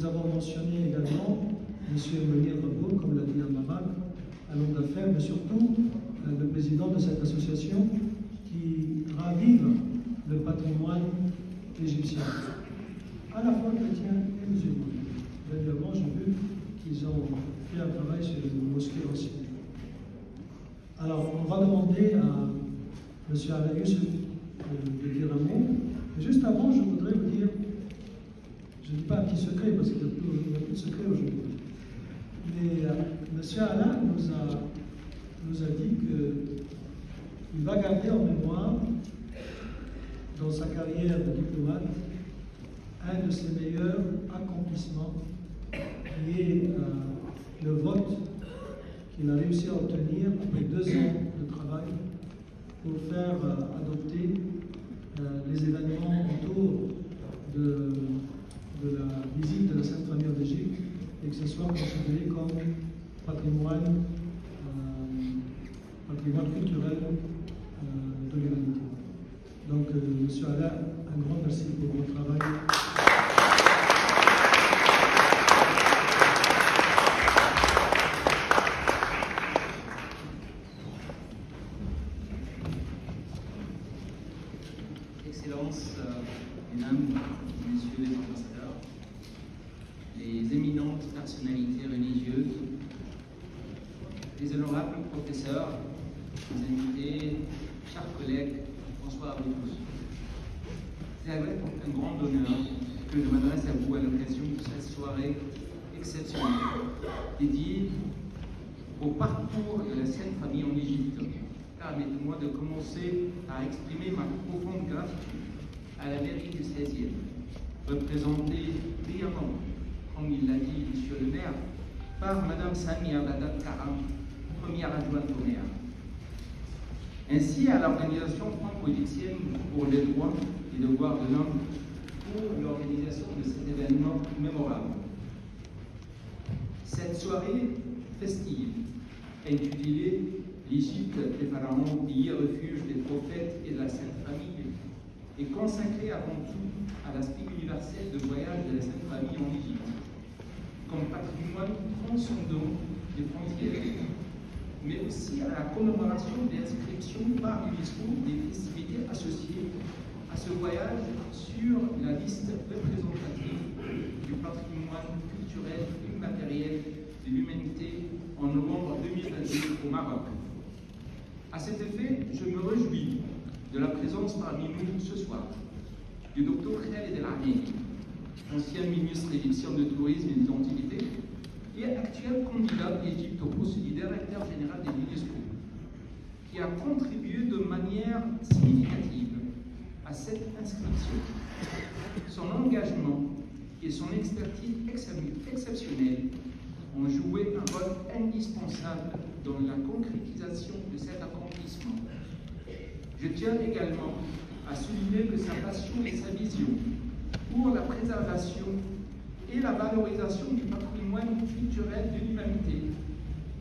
nous avons mentionné également M. Mounir Raboul, comme l'a dit Al-Mamak, un homme d'affaires, mais surtout le président de cette association qui ravive le patrimoine égyptien, à la fois chrétien et musulman. Dernièrement, j'ai vu qu'ils ont fait un travail sur une mosquée aussi. Alors, on va demander à M. Ala Youssef de dire un mot. Mais juste avant, je voudrais vous dire, je ne dis pas un petit secret, parce qu'il n'y a plus de secret aujourd'hui. Mais M. Ala nous a dit qu'il va garder en mémoire, dans sa carrière de diplomate, un de ses meilleurs accomplissements, qui est le vote qu'il a réussi à obtenir après 2 ans de travail pour faire adopter les événements autour de la visite de la Sainte Famille en Égypte et que ce soit considéré comme patrimoine culturel de l'humanité. Donc, M. Ala, un grand merci pour votre travail. Excellences, Mesdames, Messieurs les ambassadeurs, les éminentes personnalités religieuses, les honorables professeurs, les invités, chers collègues, bonsoir à vous tous. C'est avec un grand honneur que je m'adresse à vous à l'occasion de cette soirée exceptionnelle dédiée au parcours de la Sainte Famille en Égypte. Permettez-moi de commencer par exprimer ma profonde gratitude à la mairie du 16e, représentée brillamment, comme il l'a dit Monsieur le maire, par Madame Samia Badat Karam, première adjointe au maire. Ainsi à l'organisation franco-égyptienne pour les droits et devoirs de l'homme pour l'organisation de cet événement mémorable. Cette soirée festive, intitulée l'Égypte des pharaons, pays refuge des prophètes et de la Sainte Famille, est consacrée avant tout à l'aspect universel de voyage de la Sainte Famille en Égypte, comme patrimoine transcendant les frontières, mais aussi à la commémoration des inscriptions par l'UNESCO des festivités associées à ce voyage sur la liste représentative du patrimoine culturel immatériel de l'humanité en novembre 2022 au Maroc. À cet effet, je me réjouis de la présence parmi nous ce soir du Dr Khaled El Amin, ancien ministre égyptien de tourisme et des Antiquités et actuel candidat d'Égypte au poste du directeur général de l'UNESCO, qui a contribué de manière significative à cette inscription. Son engagement et son expertise exceptionnelle ont joué un rôle indispensable dans la concrétisation de cet accomplissement. Je tiens également à souligner que sa passion et sa vision pour la préservation et la valorisation du patrimoine culturel de l'humanité,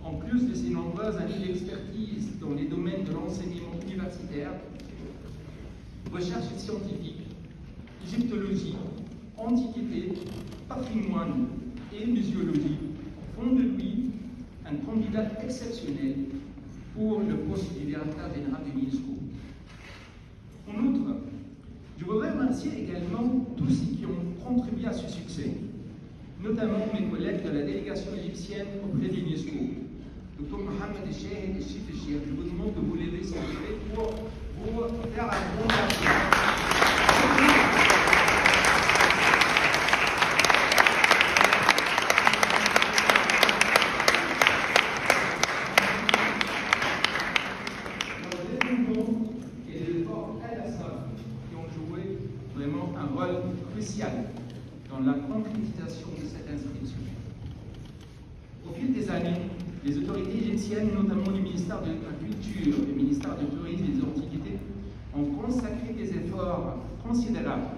en plus de ses nombreuses années d'expertise dans les domaines de l'enseignement universitaire, recherche scientifique, égyptologie, antiquité, patrimoine et muséologie, font de lui un candidat exceptionnel pour le poste du directeur général de l'UNESCO. En outre, je voudrais remercier également tous ceux qui ont contribué à ce succès, notamment mes collègues de la délégation égyptienne auprès de l'UNESCO. Dr Mohamed Cheikh et Chif Cheikh, je vous demande de vous lever s'il vous plaît pour faire un bon travail. Dans la concrétisation de cette inscription. Au fil des années, les autorités égyptiennes, notamment le ministère de la Culture, le ministère du Tourisme et des Antiquités, ont consacré des efforts considérables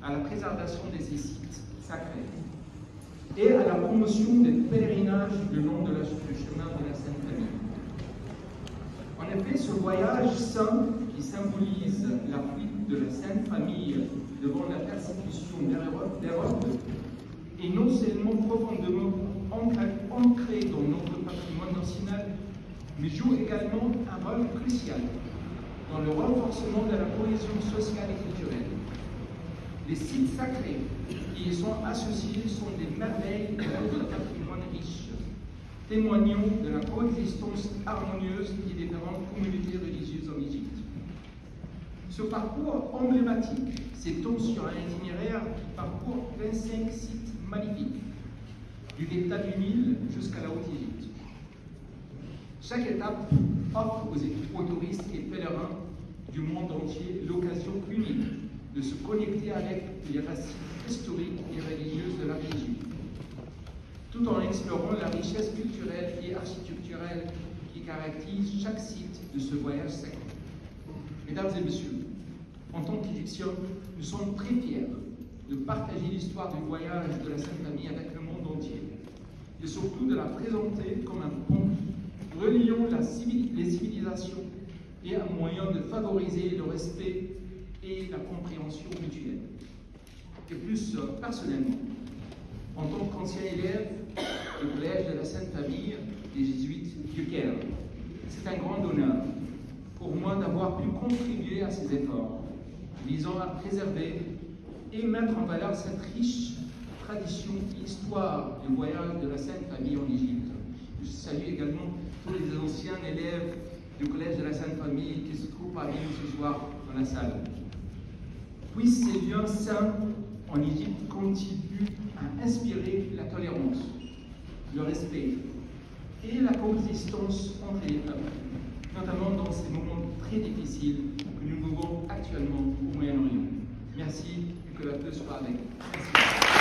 à la préservation de ces sites sacrés et à la promotion des pèlerinages le long du chemin de la Sainte Famille. En effet, ce voyage saint qui symbolise la fuite de la Sainte Famille devant la persécution d'Hérode est non seulement profondément ancré dans notre patrimoine national, mais joue également un rôle crucial dans le renforcement de la cohésion sociale et culturelle. Les sites sacrés qui y sont associés sont des merveilles de notre patrimoine riche, témoignant de la coexistence harmonieuse des différentes communautés religieuses en Égypte. Ce parcours emblématique s'étend sur un itinéraire qui parcourt 25 sites magnifiques, du delta du Nil jusqu'à la Haute-Égypte. Chaque étape offre aux touristes et pèlerins du monde entier l'occasion unique de se connecter avec les racines historiques et religieuses de la région, tout en explorant la richesse culturelle et architecturale qui caractérise chaque site de ce voyage sacré. Mesdames et messieurs, en tant qu'Égyptiens, nous sommes très fiers de partager l'histoire du voyage de la Sainte Famille avec le monde entier, et surtout de la présenter comme un pont reliant les civilisations et un moyen de favoriser le respect et la compréhension mutuelle. Et plus personnellement, en tant qu'ancien élève du collège de la Sainte Famille des Jésuites du Caire, c'est un grand honneur pour moi d'avoir pu contribuer à ces efforts visant à préserver et mettre en valeur cette riche tradition et histoire du voyage de la Sainte Famille en Égypte. Je salue également tous les anciens élèves du collège de la Sainte Famille qui se trouvent parmi nous ce soir dans la salle. Puissent ces lieux saints en Égypte continuent à inspirer la tolérance, le respect et la coexistence entre les peuples, notamment dans ces moments très difficiles que nous vivons actuellement au Moyen-Orient. Merci et que la paix soit avec vous. Merci.